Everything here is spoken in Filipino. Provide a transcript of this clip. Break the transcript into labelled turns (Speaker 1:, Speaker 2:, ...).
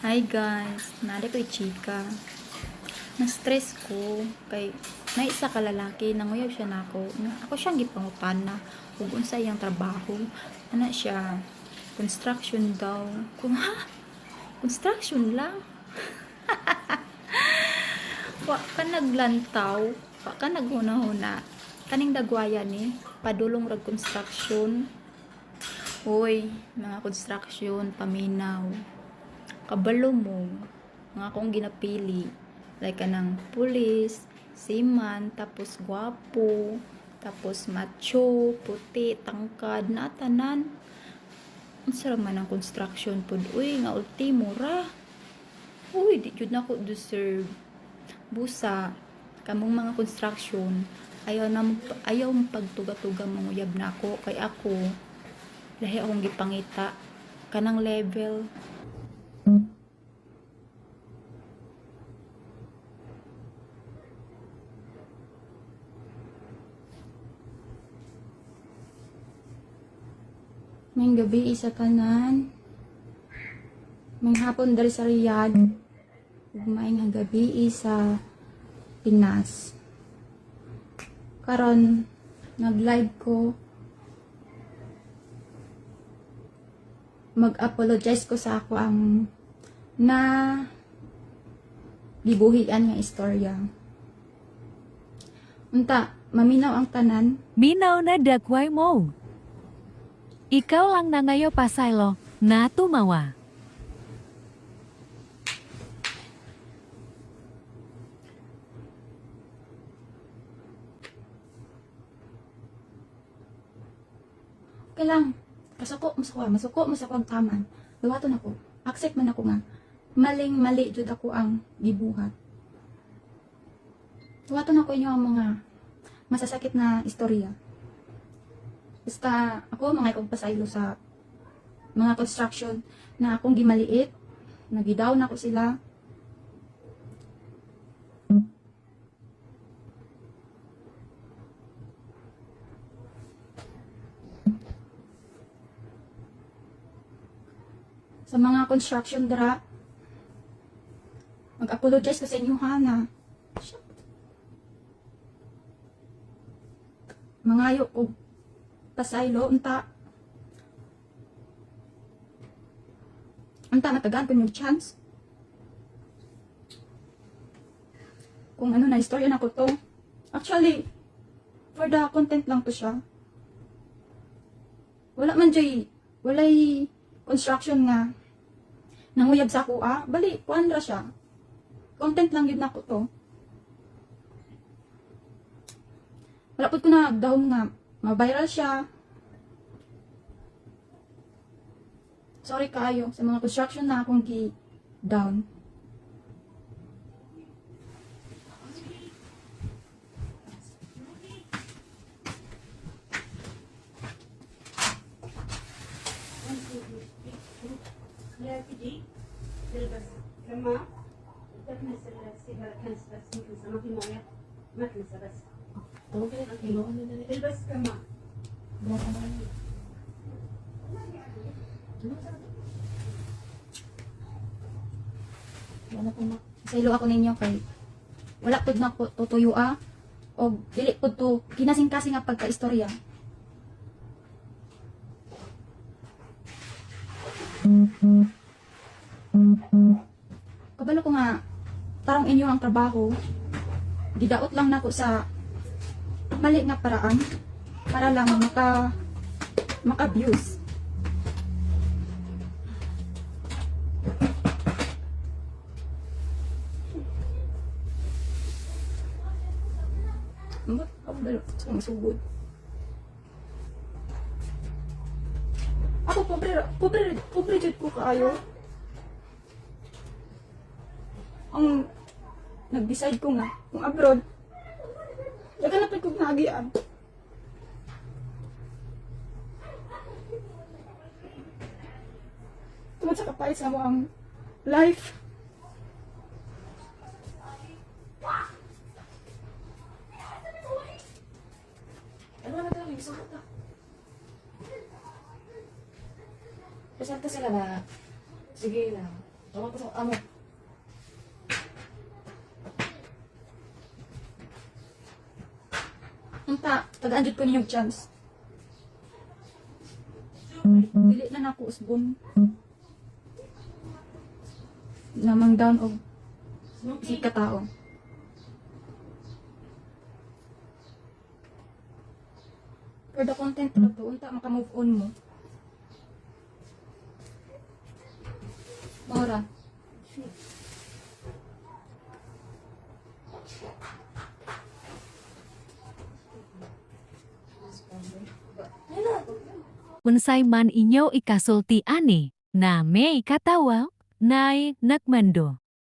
Speaker 1: Hi guys, nari ko chika. Na-stress ko kay naisa ka lalaki, nanguyab siya nako. Ako siyang gipangutana ug unsa iyang trabaho. Ana siya, construction daw. Kung ha, construction lang. Wa ka naglantaw, wa ka naghuna-huna. Kaning dagwaya ni padulong rag construction. Hoy, mga construction, paminaw. Kabalo mo nga akong ginapili like kanang pulis, seaman, tapos gwapo, tapos macho, puti, tangkad na tanan. Unsa man ang construction pud uy nga ultimo ra. Uy di jud nako deserve. Busa kamong mga construction ayaw pagtuga-tuga manguyab nako kay ako lahi akong gipangita kanang level. May gabi isa tanan. May hapon dari sa Riyadh. Ug maayong gabi sa Pinas. Karon nag-live ko. Mag-apologize ko sa ako ang na gibuhian nga istorya. Unta, maminaw ang tanan.
Speaker 2: Minaw na dakway mo. Ikaw lang na ngayo pasaylo, na tumawa.
Speaker 1: Okay lang. Masuko ang taman. Luwaton ako. Accept man ako nga. Mali jud ako ang gibuhat. Luwaton ako inyo ang mga masasakit na istorya. Basta ako mga ikong pasaylo sa mga construction na akong gimaliit. Nagidown ako sila. Sa mga construction dra, mag-apologize ko sa inyo ha na mangayo ko pasaylo unta matagaan ko yung chance kung ano na istorya na ko to. Actually for the content lang to siya. Walay construction nga nanguyab sa ako bali kuan ra siya, content lang yun na ko to. Wala po ko na dahom nga ma-viral siya. Sorry kayo sa mga construction na akong down.
Speaker 3: البس كمان
Speaker 1: Wala po na. Saylo ako ninyo kay wala pud na ko tutuyo o dili pud to kinasing-kasing nga pagka-istorya. Kabalo ko nga tarong inyo ang trabaho. Gidaot lang nako sa mali nga paraan para lang maka-views. Ako dalo sa masugod. Ako pobre jud ko kaayo. Ang nag-decide ko nga kung abroad dagan na pud kog naagian. Tungod sa kapalit sa mo ang life. Ano na talaga yung suot na? Presenta sila na sige lang. Tawag ko sa amo. Unta, tagaan jud ko niyong chance. Dili na nako usbon. Namang down og si katao. For the content na to, unta maka-move on mo. Ora.
Speaker 2: Unsay man inyo ikasulti ani, na may katawa, nay nagmando.